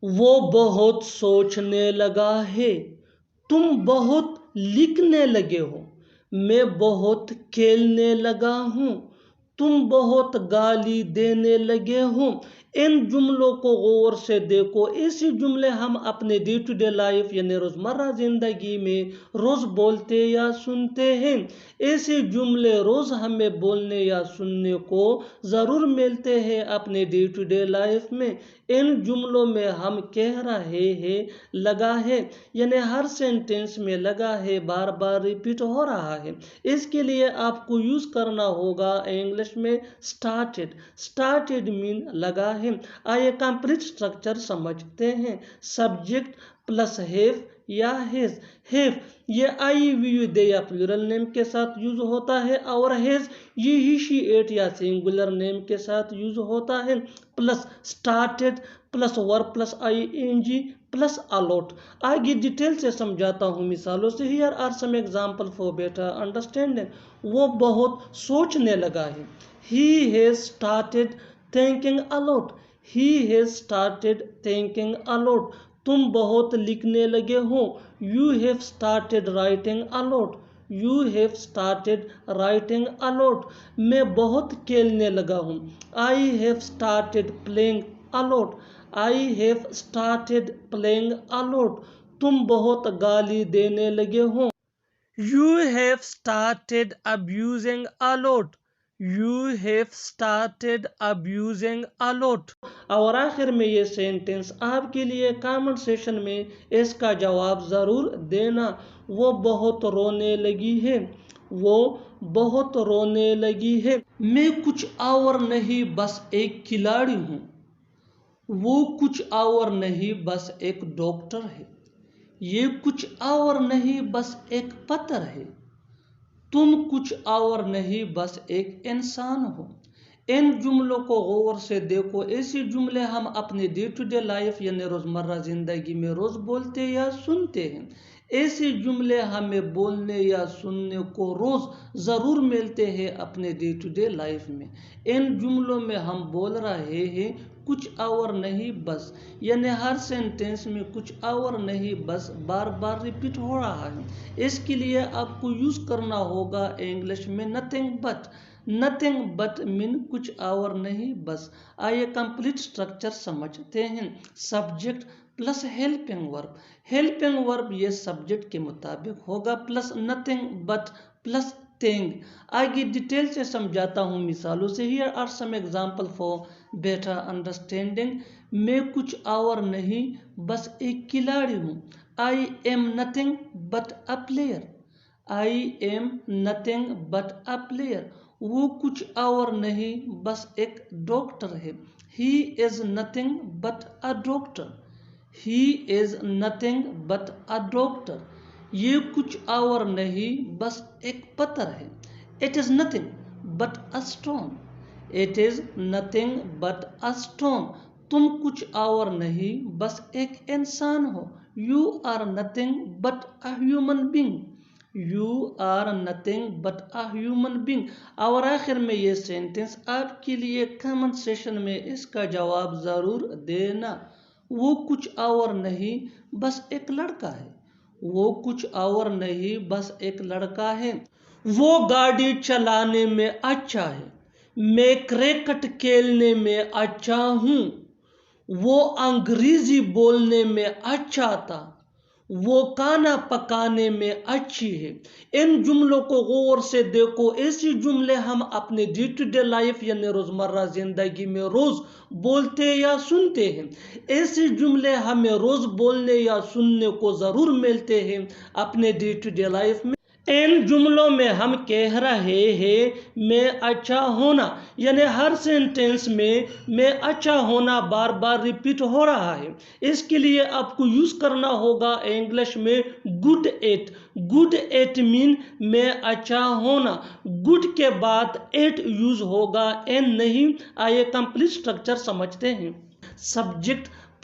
وہ بہت سوچنے لگا ہے، تم بہت لکھنے لگے ہو، میں بہت کھیلنے لگا ہوں، تم بہت گالی دینے لگے ہو۔ ان جملوں کو غور سے دیکھو۔ ایسے جملے ہم اپنے ڈے ٹو ڈے لائف یعنی روزمرہ زندگی میں روز بولتے یا سنتے ہیں۔ ایسے جملے روز ہمیں بولنے یا سننے کو ضرور ملتے ہیں اپنے ڈے ٹو ڈے لائف میں۔ ان جملوں میں ہم کہہ رہے ہیں لگا ہے، یعنی ہر سینٹینس میں لگا ہے بار بار ریپیٹ ہو رہا ہے۔ اس کے لیے آپ کو یوز کرنا ہوگا انگلش میں started۔ started مین لگا ہے۔ آئیے کمپلیٹ سٹرکچر سمجھتے ہیں۔ سبجیکٹ پلس ہیو یا ہیز۔ ہیو یہ آئی وی یو دے یا پلورل نیم کے ساتھ یوز ہوتا ہے، اور ہیز یہ ہی شی ایٹ یا سنگولر نیم کے ساتھ یوز ہوتا ہے۔ Plus started plus verb plus I N G plus allot۔ آگے ڈیٹیل سے سمجھاتا ہوں مثالوں سے۔ Here are some examples for better understanding۔ وہ بہت سوچنے لگا ہے۔ He has started thinking a lot۔ He has started thinking a lot۔ تم بہت لکھنے لگے ہو۔ You have started writing a lot۔ You have started writing a lot۔ میں بہت کھیلنے لگا ہوں۔ I have started playing a lot۔ I have started playing a lot۔ تم بہت گالی دینے لگے ہو۔ You have started abusing a lot۔ You have started abusing a lot۔ اور آخر میں یہ سینٹنس آپ کے لیے کامنٹ سیشن میں اس کا جواب ضرور دینا۔ وہ بہت رونے لگی ہے۔ وہ بہت رونے لگی ہے۔ میں کچھ اور نہیں بس ایک کھلاڑی ہوں۔ وہ کچھ اور نہیں بس ایک ڈاکٹر ہے۔ یہ کچھ اور نہیں بس ایک پتھر ہے۔ تم کچھ اور نہیں بس ایک انسان ہو۔ ان جملوں کو غور سے دیکھو۔ ایسے جملے ہم اپنے ڈے ٹو ڈے لائف یعنی روزمرہ زندگی میں روز بولتے یا سنتے ہیں۔ ایسے جملے ہمیں بولنے یا سننے کو روز ضرور ملتے ہیں اپنے ڈے ٹو ڈے لائف میں۔ ان جملوں میں ہم بول رہے ہیں کچھ اور نہیں بس، یعنی ہر سینٹینس میں کچھ اور نہیں بس بار بار ریپیٹ ہو رہا ہے۔ اس کے لیے آپ کو یوز کرنا ہوگا انگلش میں nothing but۔ nothing but مین کچھ اور نہیں بس۔ آئیے کمپلیٹ سٹرکچر سمجھتے ہیں۔ Subject plus helping verb. Helping verb یہ سبجیکٹ کے مطابق ہوگا plus nothing but plus thing۔ آگے ڈیٹیل سے سمجھاتا ہوں مثالوں سے۔ Here are some examples for better understanding۔ میں کچھ اور نہیں بس ایک کھلاڑی ہوں۔ I am nothing but a player۔ I am nothing but a player۔ وہ کچھ اور نہیں بس ایک ڈاکٹر ہے۔ He is nothing but a doctor۔ He is nothing but a doctor۔ یہ کچھ اور نہیں بس ایک پتھر ہے۔ It is nothing but a stone۔ It is nothing but a stone۔ تم کچھ اور نہیں بس ایک انسان ہو۔ You are nothing but a human being۔ You are nothing but a human being۔ اور آخر میں یہ سینٹنس آپ کے لیے کامنٹ سیشن میں اس کا جواب ضرور دینا۔ وہ کچھ اور نہیں بس ایک لڑکا ہے۔ وہ کچھ اور نہیں بس ایک لڑکا ہے۔ وہ گاڑی چلانے میں اچھا ہے۔ میں کرکٹ کھیلنے میں اچھا ہوں۔ وہ انگریزی بولنے میں اچھا تھا۔ وہ کھانا پکانے میں اچھی ہے۔ ان جملوں کو غور سے دیکھو۔ ایسے جملے ہم اپنے ڈے ٹو ڈے لائف یعنی روزمرہ زندگی میں روز بولتے یا سنتے ہیں۔ ایسے جملے ہمیں روز بولنے یا سننے کو ضرور ملتے ہیں اپنے ڈے ٹو ڈے لائف میں۔ ان جملوں میں ہم کہہ رہے ہیں میں اچھا ہونا، یعنی ہر سینٹینس میں اچھا ہونا بار بار ریپیٹ ہو رہا ہے۔ اس کے لیے آپ کو یوز کرنا ہوگا انگلش میں گڈ ایٹ۔ گڈ ایٹ مین میں اچھا ہونا۔ گڈ کے بعد ایٹ یوز ہوگا، این نہیں۔ آئیے کمپلیٹ سٹرکچر سمجھتے ہیں۔ Subject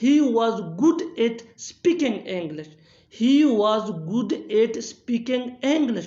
He was good at speaking English. He was good at speaking English.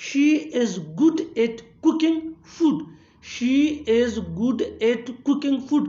She is good at cooking food. She is good at cooking food.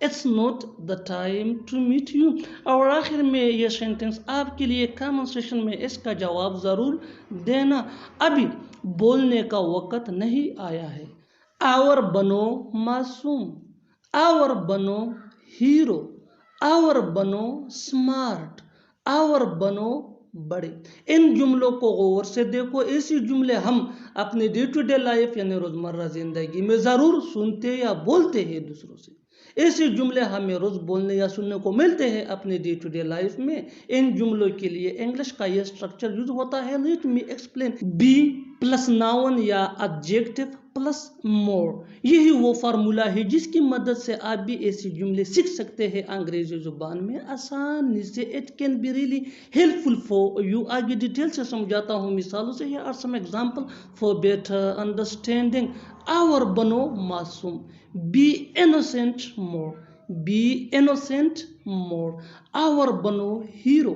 It's not the time to meet you. اور آخر میں یہ sentence آپ کے لیے common session میں اس کا جواب ضرور دینا. ابھی بولنے کا وقت نہیں آیا ہے. اور بنو معصوم، اور بنو ہیرو، اور بنو سمارٹ، اور بنو بڑے. ان جملوں کو غور سے دیکھو. ایسی جملے ہم اپنے ڈے ٹو ڈے لائف یعنی روزمرہ زندگی میں ضرور سنتے یا بولتے ہیں دوسروں سے. ایسے جملے ہمیں روز بولنے یا سننے کو ملتے ہیں اپنے ڈے ٹو ڈے لائف میں. ان جملوں کے لیے انگلش کا یہ سٹرکچر یوز ہوتا ہے. Let me explain. Be plus noun یا ایڈجیکٹو پلس مور. یہی وہ فارمولا ہے جس کی مدد سے آپ بھی ایسی جملے سیکھ سکتے ہیں انگریزی زبان میں آسانی سے. It can be really helpful for you. آگے ڈیٹیل سے سمجھاتا ہوں مثالوں سے. Here are some example for better understanding. اور بنو معصوم. Be innocent more. Be innocent more. اور بنو hero.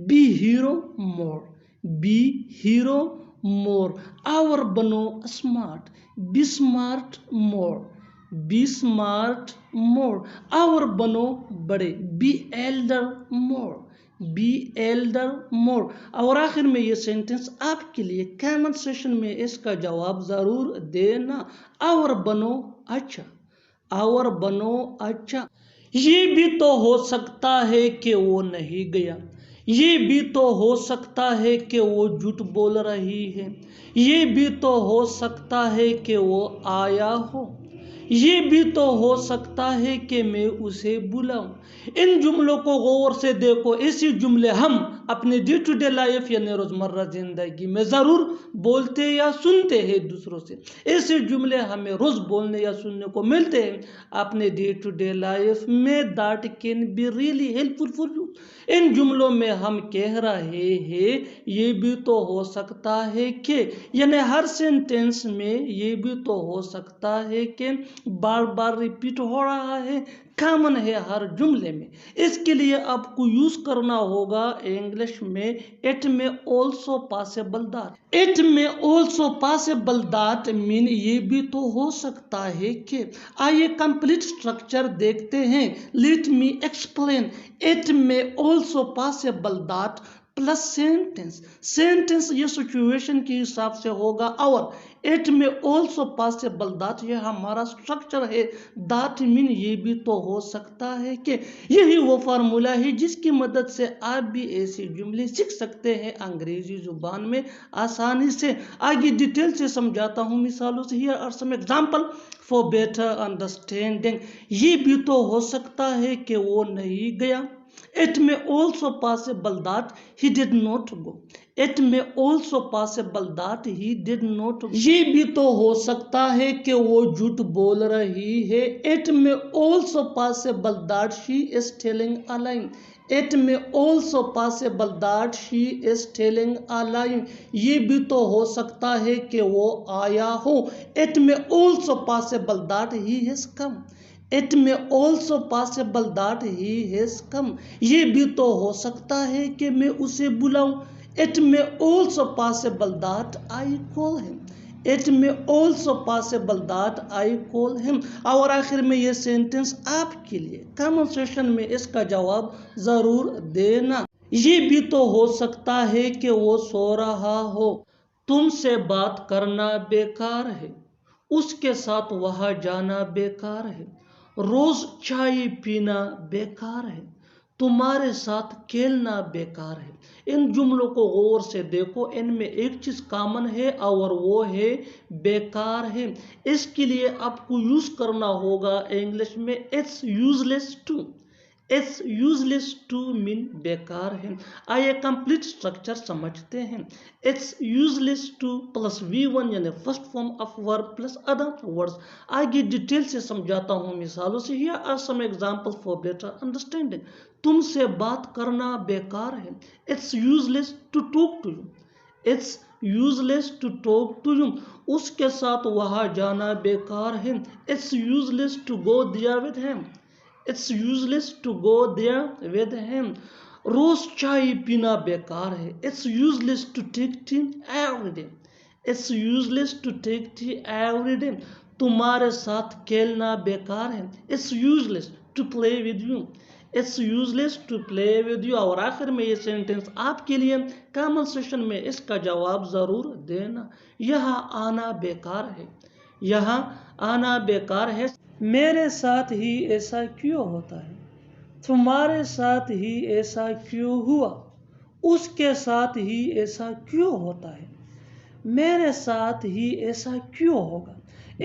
Be hero more. Be hero more. اور بنو smart. Be smart more. Be smart more. اور بنو بڑے. Be elder more. Be elder more. اور آخر میں یہ سینٹنس آپ کے لیے کامن سیشن میں اس کا جواب ضرور دینا. اور بنو اچھا. اور بنو اچھا. یہ بھی تو ہو سکتا ہے کہ وہ نہیں گیا. یہ بھی تو ہو سکتا ہے کہ وہ جھوٹ بول رہی ہے. یہ بھی تو ہو سکتا ہے کہ وہ آیا ہو. یہ بھی تو ہو سکتا ہے کہ میں اسے بلاؤں. ان جملوں کو غور سے دیکھو. ایسی جملے ہم اپنے ڈے ٹو ڈے لائف یعنی روزمرہ زندگی میں ضرور بولتے یا سنتے ہیں دوسروں سے. ایسے جملے ہمیں روز بولنے یا سننے کو ملتے ہیں اپنے ڈے ٹو ڈے لائف میں. That can be really helpful for you. ان جملوں میں ہم کہہ رہے ہیں یہ بھی تو ہو سکتا ہے کہ، یعنی ہر سینٹینس میں یہ بھی تو ہو سکتا ہے کہ بار بار ریپیٹ ہو رہا ہے. کامن ہے ہر جملے میں. اس کے لیے آپ کو یوز کرنا ہوگا انگلش میں اٹ میں آلسو پاسبل دیٹ. اٹ میں آلسو پاسبل دیٹ مین یہ بھی تو ہو سکتا ہے کہ. آئیے کمپلیٹ سٹرکچر دیکھتے ہیں. Late me explain. اٹ میں also possible that plus sentence. Sentence یہ سچویشن کے حساب سے ہوگا. اور اٹ میں آلسو پاسبل دیٹ یہ ہمارا سٹرکچر ہے. دیٹ مین یہ بھی تو ہو سکتا ہے کہ. یہی وہ فارمولا ہے جس کی مدد سے آپ بھی ایسی جملے سیکھ سکتے ہیں انگریزی زبان میں آسانی سے. آگے ڈیٹیل سے سمجھاتا ہوں مثالوں سے. Here are some example for better understanding. یہ بھی تو ہو سکتا ہے کہ وہ نہیں گیا. It may also possible that he did not go. It may also possible that he did not go. یہ بھی تو ہو سکتا ہے کہ وہ جھوٹ بول رہی ہے. It may also possible that she is telling a lie. It may also possible that she is telling a lie. یہ بھی تو ہو سکتا ہے کہ وہ آیا ہو. It may also possible that he has come. It may also possible that he has come. یہ بھی تو ہو سکتا ہے کہ میں اسے بلاؤں. It may also possible that I call him. It may also possible that I call him. اور آخر میں یہ سینٹنس آپ کے لیے کامن سیشن میں اس کا جواب ضرور دینا. یہ بھی تو ہو سکتا ہے کہ وہ سو رہا ہو. تم سے بات کرنا بیکار ہے. اس کے ساتھ وہاں جانا بیکار ہے. روز چائے پینا بیکار ہے. تمہارے ساتھ کھیلنا بیکار ہے. ان جملوں کو غور سے دیکھو. ان میں ایک چیز کامن ہے اور وہ ہے بیکار ہے. اس کے لیے آپ کو یوز کرنا ہوگا انگلش میں it's useless to. It's useless to mean بیکار ہے. آئیے کمپلیٹ سٹرکچر سمجھتے ہیں. It's useless to plus V1 یعنی first form of verb plus other words. آگے ڈیٹیل سے سمجھاتا ہوں مثالوں سے. Here are some examples for better understanding. تم سے بات کرنا بیکار ہے. It's useless to talk to you. It's useless to talk to you. اس کے ساتھ وہاں جانا بیکار ہے. It's useless to go there with him. It's useless to go there with him. روز چائے پینا بیکار ہے. It's useless to take tea every day. It's useless to take tea every day. تمہارے ساتھ کھیلنا بیکار ہے. It's useless to play with you. It's useless to play with you. اور آخر میں یہ سینٹنس آپ کے لیے کامن سیشن میں اس کا جواب ضرور دینا. یہاں آنا بیکار ہے. یہاں آنا بیکار ہے. میرے ساتھ ہی ایسا کیوں ہوتا ہے؟ تمہارے ساتھ ہی ایسا کیوں ہوا؟ اس کے ساتھ ہی ایسا کیوں ہوتا ہے؟ میرے ساتھ ہی ایسا کیوں ہوگا؟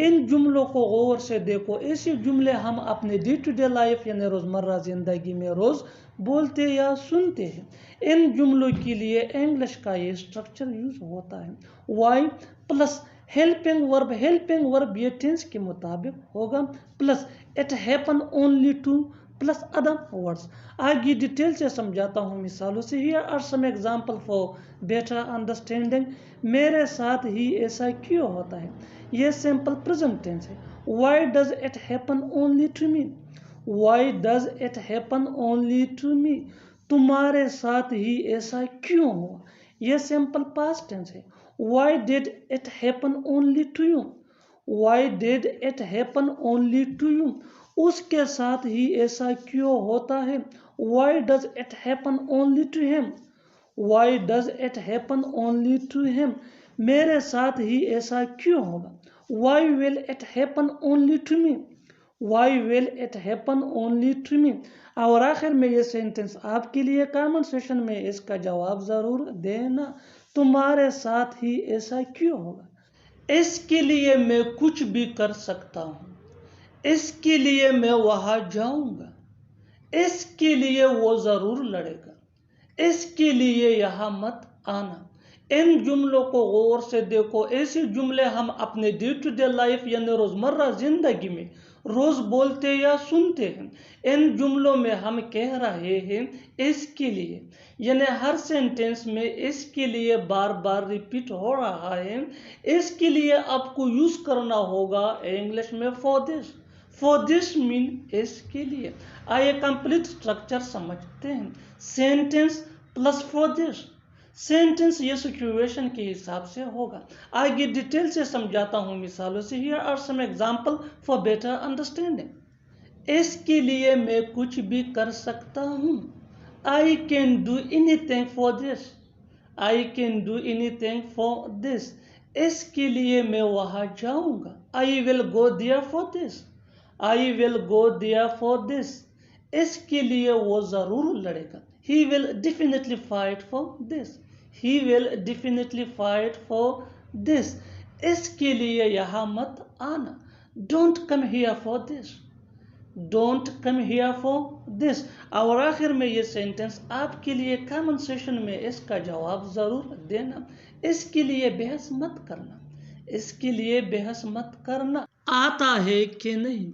ان جملوں کو غور سے دیکھو. ایسے جملے ہم اپنے ڈے ٹو ڈے لائف یعنی روزمرہ زندگی میں روز بولتے یا سنتے ہیں. ان جملوں کے لیے انگلش کا یہ اسٹرکچر یوز ہوتا ہے. Why plus helping verb. Helping verb یہ ٹینس کے مطابق ہوگا plus it happen only to plus other words. آگے ڈیٹیل سے سمجھاتا ہوں مثالوں سے. Here are some example for better understanding. میرے ساتھ ہی ایسا کیوں ہوتا ہے؟ یہ سمپل پریزنٹ ٹینس ہے. Why does it happen only to me? Why does it happen only to me? تمہارے ساتھ ہی ایسا کیوں ہوا؟ یہ سمپل پاسٹ ٹینس ہے. Why did it happen only to you? Why did it happen only to you? اس کے ساتھ ہی ایسا کیوں ہوتا ہے؟ Why does it happen only to him? Why does it happen only to him? میرے ساتھ ہی ایسا کیوں ہوگا؟ Why will it happen only to me? Why will it happen only to me? اور آخر میں یہ سینٹنس آپ کے لیے کامن سیشن میں اس کا جواب ضرور دینا. تمہارے ساتھ ہی ایسا کیوں ہوگا؟ اس کے لیے میں کچھ بھی کر سکتا ہوں. اس کے لیے میں وہاں جاؤں گا. اس کے لیے وہ ضرور لڑے گا. اس کے لیے یہاں مت آنا. ان جملوں کو غور سے دیکھو. ایسے جملے ہم اپنے ڈے ٹو ڈے لائف یعنی روزمرہ زندگی میں روز بولتے یا سنتے ہیں. ان جملوں میں ہم کہہ رہے ہیں اس کے لیے یعنی ہر سینٹینس میں اس کے لیے بار بار ریپیٹ ہو رہا ہے. اس کے لیے آپ کو یوز کرنا ہوگا انگلش میں فور دس. فور دس مین اس کے لیے. آئیے کمپلیٹ اسٹرکچر سمجھتے ہیں. سینٹینس پلس فور دس. سینٹینس یہ سچویشن کے حساب سے ہوگا. آگے ڈیٹیل سے سمجھاتا ہوں مثالوں سے. Here are some example for better understanding. اس کے لیے میں کچھ بھی کر سکتا ہوں. I can do anything for this. I can do anything for this. اس کے لیے میں وہاں جاؤں گا. I will go there for this. I will go there for this. اس کے لیے وہ ضرور لڑے گا. He will definitely fight for this. He will definitely fight for this. اس کے لیے یہاں مت آنا. Don't come here for this. Don't come here for this. اور آخر میں یہ سینٹنس آپ کے لیے کامن سیشن میں اس کا جواب ضرور دینا. اس کے لیے بحث مت کرنا. اس کے لیے بحث مت کرنا. آتا ہے کہ نہیں؟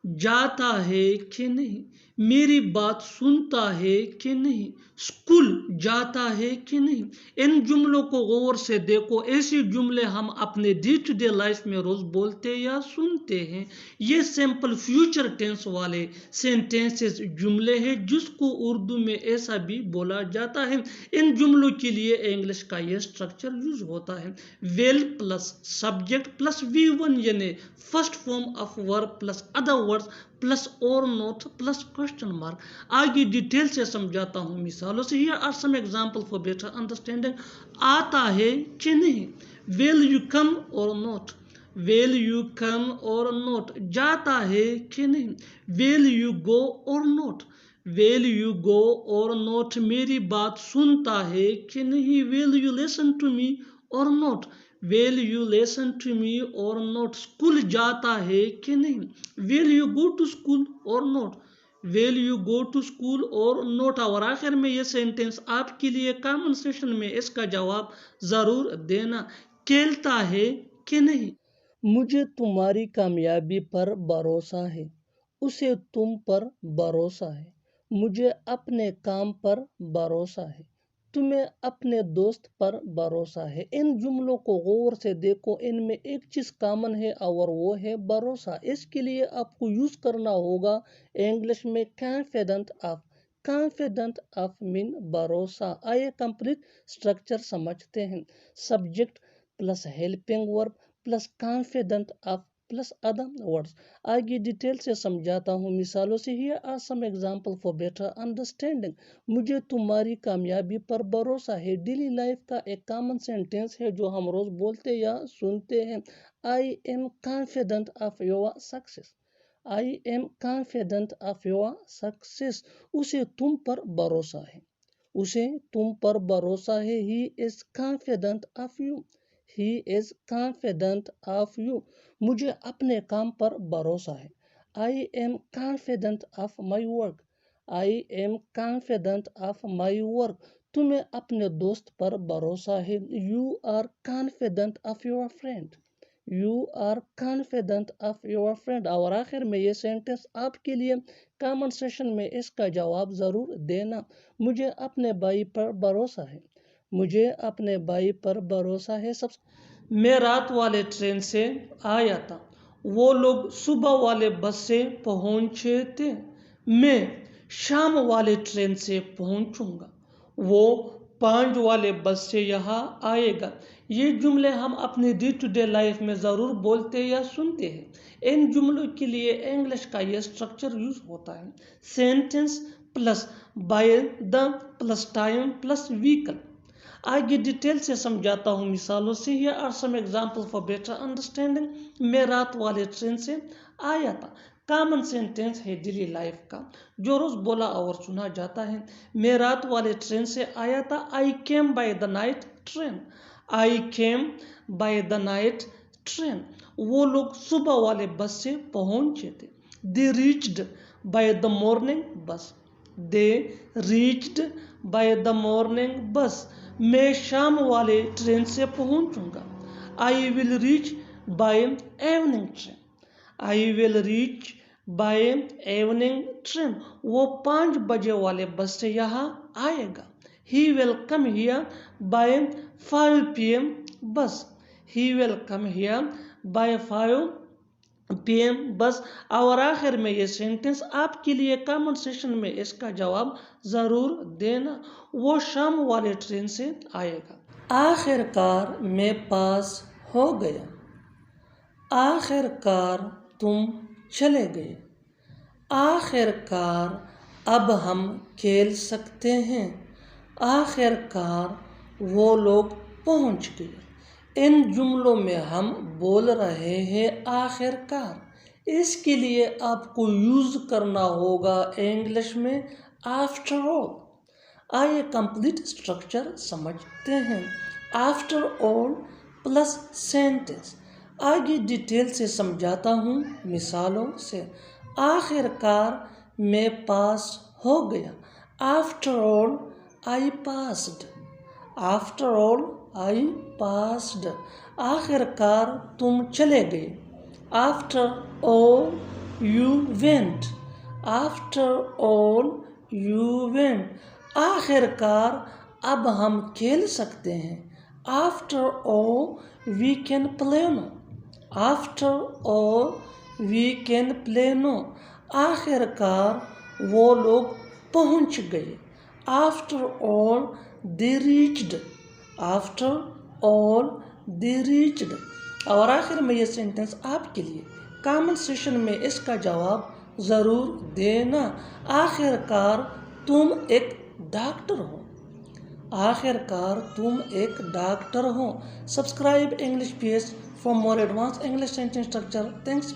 جاتا ہے کہ نہیں؟ میری بات سنتا ہے کہ نہیں؟ اسکول جاتا ہے کہ نہیں؟ ان جملوں کو غور سے دیکھو. ایسے جملے ہم اپنے ڈے ٹو ڈے لائف میں روز بولتے یا سنتے ہیں. یہ سمپل فیوچر ٹینس والے سینٹینسز جملے ہیں جس کو اردو میں ایسا بھی بولا جاتا ہے. ان جملوں کے لیے انگلش کا یہ اسٹرکچر یوز ہوتا ہے. Well plus subject plus V1 یعنی first form of verb plus other words plus اور نوٹ پلس کوشچن مارک. آگے ڈیٹیل سے سمجھاتا ہوں مثالوں سے. Here are some example for better understanding. آتا ہے کہ نہیں؟ ول یو کم اور نوٹ؟ ول یو کم اور نوٹ؟ جاتا ہے کہ نہیں؟ ول یو گو اور نوٹ؟ ول یو گو اور نوٹ؟ میری بات سنتا ہے کہ نہیں؟ Will you listen to me or not? Will you listen to me or not? School جاتا ہے کہ نہیں؟ Will you go to school or not? Will you go to school or not? اور آخر میں یہ سینٹینس آپ کے لیے کامن سیشن میں اس کا جواب ضرور دینا. کھیلتا ہے کہ نہیں؟ مجھے تمہاری کامیابی پر بھروسہ ہے. اسے تم پر بھروسہ ہے. مجھے اپنے کام پر بھروسہ ہے. تمہیں اپنے دوست پر بھروسہ ہے. ان جملوں کو غور سے دیکھو. ان میں ایک چیز کامن ہے اور وہ ہے بھروسہ. اس کے لیے آپ کو یوز کرنا ہوگا انگلش میں کانفیڈنٹ آف. کانفیڈنٹ آف مین بھروسہ. آئیے کمپلیٹ اسٹرکچر سمجھتے ہیں. Subject plus helping verb plus confident of plus other words. آگے ڈیٹیل سے سمجھاتا ہوں مثالوں سے. Here are some examples for better understanding. مجھے تمہاری کامیابی پر بھروسہ ہے ڈیلی لائف کا ایک کامن سینٹینس ہے جو ہم روز بولتے یا سنتے ہیں. I am confident of your success. I am confident of your success. اسے تم پر بھروسہ ہے. اسے تم پر بھروسہ ہے. He is confident of you. He is confident of you. مجھے اپنے کام پر بھروسہ ہے. I am confident of my work. I am confident of my work. تمہیں اپنے دوست پر بھروسہ ہے. You are confident of your friend. You are confident of your friend. اور آخر میں یہ سینٹنس آپ کے لیے کامن سیشن میں اس کا جواب ضرور دینا. مجھے اپنے بھائی پر بھروسہ ہے. مجھے اپنے بھائی پر بھروسہ ہے. میں رات والے ٹرین سے آیا تھا. وہ لوگ صبح والے بس سے پہنچے تھے. میں شام والے ٹرین سے پہنچوں گا. وہ 5 والے بس سے یہاں آئے گا. یہ جملے ہم اپنی ڈے ٹو ڈے لائف میں ضرور بولتے یا سنتے ہیں. ان جملوں کے لیے انگلش کا یہ اسٹرکچر یوز ہوتا ہے. Sentence plus by the plus time plus vehicle. آگے ڈیٹیل سے سمجھاتا ہوں مثالوں سے. Here are some examples for better understanding. میں رات والے ٹرین سے آیا تھا. کامن سینٹینس ہے ڈیلی لائف کا جو روز بولا اور سنا جاتا ہے. میں رات والے ٹرین سے آیا تھا. I came by the night train. I came by the night train. وہ لوگ صبح والے بس سے پہنچے تھے. They reached by the morning bus. They reached by the morning bus. میں شام والے ٹرین سے پہنچوں گا. I will reach by evening train. I will reach by evening train. وہ 5 بجے والے بس سے یہاں آئے گا. He will come here by 5 p.m. bus. He will come here by 5 p.m. بس. اور آخر میں یہ سینٹنس آپ کے لیے کامن سیشن میں اس کا جواب ضرور دینا. وہ شام والے ٹرین سے آئے گا. آخر کار میں پاس ہو گیا. آخر کار تم چلے گئے. آخر کار اب ہم کھیل سکتے ہیں. آخر کار وہ لوگ پہنچ گئے. ان جملوں میں ہم بول رہے ہیں آخر کار. اس کے لیے آپ کو یوز کرنا ہوگا انگلش میں آفٹر آل. آئیے کمپلیٹ اسٹرکچر سمجھتے ہیں. آفٹر آل پلس سینٹنس. آگے ڈیٹیل سے سمجھاتا ہوں مثالوں سے. آخر کار میں پاس ہو گیا. After all I passed. After all I passed. آخر کار تم چلے گئے. After all you went. After all you went. آخر کار اب ہم کھیل سکتے ہیں. After all we can play now. After all we can play now. آخر کار وہ لوگ پہنچ گئے. After all they reached. After all they reached. اور آخر میں یہ سینٹنس آپ کے لیے کامن سیشن میں اس کا جواب ضرور دینا. آخر کار تم ایک ڈاکٹر ہو. آخر کار تم ایک doctor who. Subscribe English page for more advanced English sentence structure. Thanks.